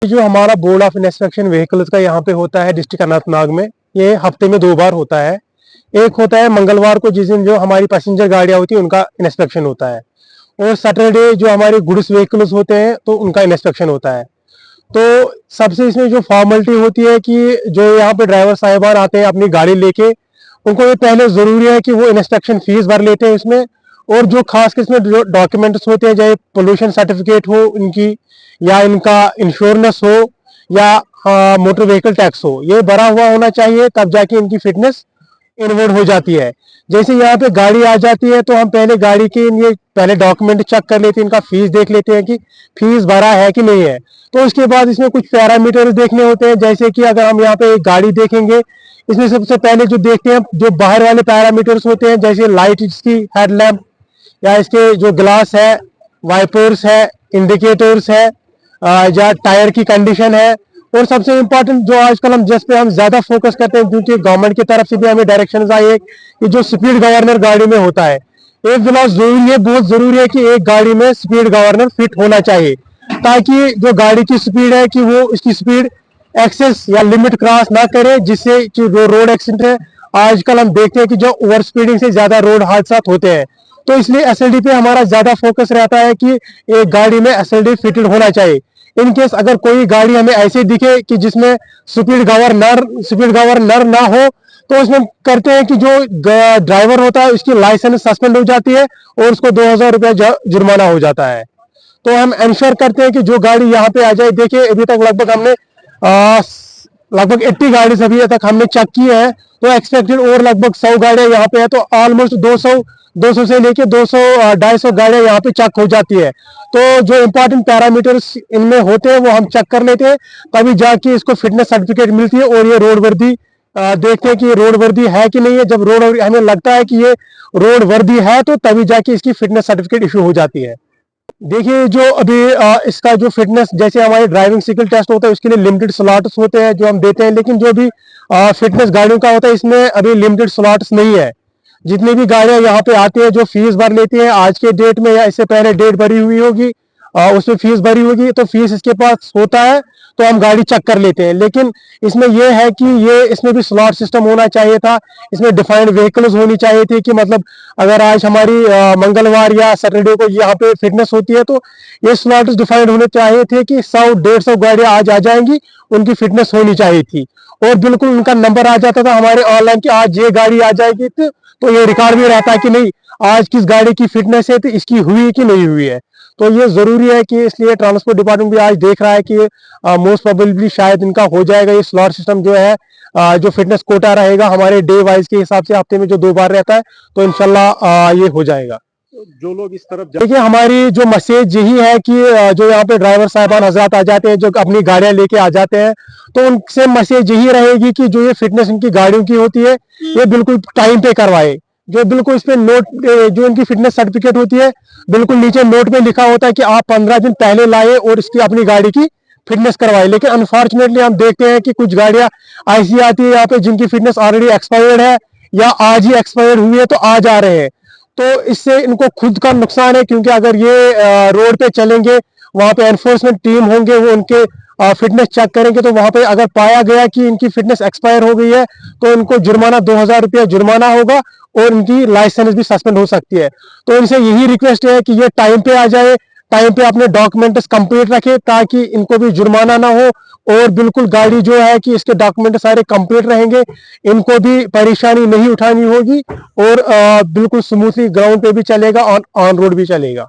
जो हमारा board of inspection vehicles का यहाँ पे होता है डिस्ट्रिक्ट अनंतनाग में, ये हफ्ते में 2 बार होता है। एक होता है मंगलवार को, जिस दिन जो हमारी पैसेंजर गाड़ियाँ होती है उनका इंस्पेक्शन होता है, और सैटरडे जो हमारे गुड्स व्हीकल्स होते हैं तो उनका इंस्पेक्शन होता है। तो सबसे इसमें जो फॉर्मेलिटी होती है कि जो यहाँ पे ड्राइवर साहिबान आते हैं अपनी गाड़ी लेके, उनको ये पहले ज़रूरी है कि वो इंस्पेक्शन फीस भर लेते हैं इसमें। और जो खास किस्म जो डॉक्यूमेंट्स होते हैं, चाहे पोल्यूशन सर्टिफिकेट हो इनकी, या इनका इंश्योरेंस हो, या मोटर व्हीकल टैक्स हो, ये भरा हुआ होना चाहिए, तब जाके इनकी फिटनेस इनवर्ड हो जाती है। जैसे यहाँ पे गाड़ी आ जाती है तो हम पहले गाड़ी के लिए पहले डॉक्यूमेंट चेक कर लेते हैं, इनका फीस देख लेते हैं कि फीस भरा है कि नहीं है। तो उसके बाद इसमें कुछ पैरामीटर देखने होते हैं, जैसे कि अगर हम यहाँ पे एक गाड़ी देखेंगे, इसमें सबसे पहले जो देखते हैं जो बाहर वाले पैरामीटर्स होते हैं, जैसे लाइट इसकी हेडलैम्प, या इसके जो ग्लास है, वाइपर्स है, इंडिकेटर्स है, या टायर की कंडीशन है। और सबसे इम्पोर्टेंट जो आजकल हम जिस पे हम ज्यादा फोकस करते हैं, क्योंकि गवर्नमेंट की तरफ से भी हमें डायरेक्शन आई है कि जो स्पीड गवर्नर गाड़ी में होता है, एक गिलास जरूरी है, बहुत जरूरी है कि एक गाड़ी में स्पीड गवर्नर फिट होना चाहिए, ताकि जो गाड़ी की स्पीड है कि वो इसकी स्पीड एक्सेस या लिमिट क्रॉस ना करे, जिससे जो रोड एक्सीडेंट है आजकल हम देखते हैं कि जो ओवर स्पीडिंग से ज्यादा रोड हादसा होते हैं। तो इसलिए एसएलडी पे हमारा ज्यादा फोकस रहता है कि एक गाड़ी में एसएलडी फिटेड होना चाहिए। इन केस अगर कोई गाड़ी हमें ऐसे दिखे कि जिसमें स्पीड गवर्नर ना हो, तो उसमें करते हैं कि जो ड्राइवर होता है उसकी लाइसेंस सस्पेंड हो जाती है और उसको 2000 रुपया जुर्माना हो जाता है। तो हम इंश्योर करते हैं कि जो गाड़ी यहाँ पे आ जाए, देखिए अभी तक लगभग हमने लगभग 80 गाड़ी अभी तक हमने चेक की है, तो एक्सपेक्टेड और लगभग 100 गाड़ियां यहाँ पे है, तो ऑलमोस्ट 200 से लेके 200-250 गाड़ियां यहाँ पे चेक हो जाती है। तो जो इंपॉर्टेंट पैरामीटर्स इनमें होते हैं वो हम चेक कर लेते हैं, तभी जाके इसको फिटनेस सर्टिफिकेट मिलती है। और ये रोड वर्दी देखते हैं कि ये रोड वर्दी है कि नहीं है। जब रोड हमें लगता है कि ये रोड वर्दी है, तो तभी जाके इसकी फिटनेस सर्टिफिकेट इशू हो जाती है। देखिए जो अभी इसका जो फिटनेस, जैसे हमारे ड्राइविंग साइकिल टेस्ट होता है उसके लिए लिमिटेड स्लॉट्स होते हैं जो हम देते हैं, लेकिन जो भी फिटनेस गाड़ियों का होता है इसमें अभी लिमिटेड स्लॉट्स नहीं है। जितनी भी गाड़ियां यहाँ पे आती है जो फीस भर लेती हैं आज के डेट में या इससे पहले डेट भरी हुई होगी, उसमें फीस भरी होगी, तो फीस इसके पास होता है तो हम गाड़ी चेक कर लेते हैं। लेकिन इसमें यह है कि ये इसमें भी स्लॉट सिस्टम होना चाहिए था, इसमें डिफाइंड व्हीकल्स होनी चाहिए थी कि मतलब अगर आज हमारी मंगलवार या सैटरडे को यहाँ पे फिटनेस होती है, तो ये स्लॉट्स डिफाइंड होने चाहिए थे कि 100-150 गाड़ियां आज आ जाएंगी, उनकी फिटनेस होनी चाहिए थी, और बिल्कुल उनका नंबर आ जाता था हमारे ऑनलाइन की आज ये गाड़ी आ जाएगी। तो ये रिकॉर्ड भी रहता है कि नहीं आज किस गाड़ी की फिटनेस है, तो इसकी हुई कि नहीं हुई है। तो ये जरूरी है कि इसलिए ट्रांसपोर्ट डिपार्टमेंट भी आज देख रहा है कि मोस्ट प्रोबेबली शायद इनका हो जाएगा ये स्लॉट सिस्टम जो है, जो फिटनेस कोटा रहेगा हमारे डे वाइज के हिसाब से, हफ्ते में जो 2 बार रहता है, तो इंशाल्लाह ये हो जाएगा। जो लोग इस तरफ देखिए हमारी जो मैसेज यही है कि जो यहाँ पे ड्राइवर साहबान हजरात आ जाते हैं, जो अपनी गाड़ियां लेके आ जाते हैं, तो उनसे मैसेज यही रहेगी कि जो ये फिटनेस इनकी गाड़ियों की होती है ये बिल्कुल टाइम पे करवाए। जो बिल्कुल इस पे नोट, जो इनकी फिटनेस सर्टिफिकेट होती है बिल्कुल नीचे नोट में लिखा होता है कि आप 15 दिन पहले लाए और इसकी अपनी गाड़ी की फिटनेस करवाए। लेकिन अनफॉर्चुनेटली हम देखते हैं कि कुछ गाड़ियां ऐसी आती है यहाँ पे जिनकी फिटनेस ऑलरेडी एक्सपायर्ड है या आज ही एक्सपायर्ड हुई है, तो आज आ रहे हैं। तो इससे इनको खुद का नुकसान है, क्योंकि अगर ये रोड पे चलेंगे, वहां पे एनफोर्समेंट टीम होंगे, वो उनके फिटनेस चेक करेंगे, तो वहां पे अगर पाया गया कि इनकी फिटनेस एक्सपायर हो गई है, तो इनको जुर्माना 2000 रुपया जुर्माना होगा और इनकी लाइसेंस भी सस्पेंड हो सकती है। तो इनसे यही रिक्वेस्ट है कि ये टाइम पे आ जाए, टाइम पे अपने डॉक्यूमेंट्स कंप्लीट रखे, ताकि इनको भी जुर्माना ना हो, और बिल्कुल गाड़ी जो है कि इसके डॉक्यूमेंट सारे कंप्लीट रहेंगे, इनको भी परेशानी नहीं उठानी होगी, और बिल्कुल स्मूथली ग्राउंड पे भी चलेगा, ऑन रोड भी चलेगा।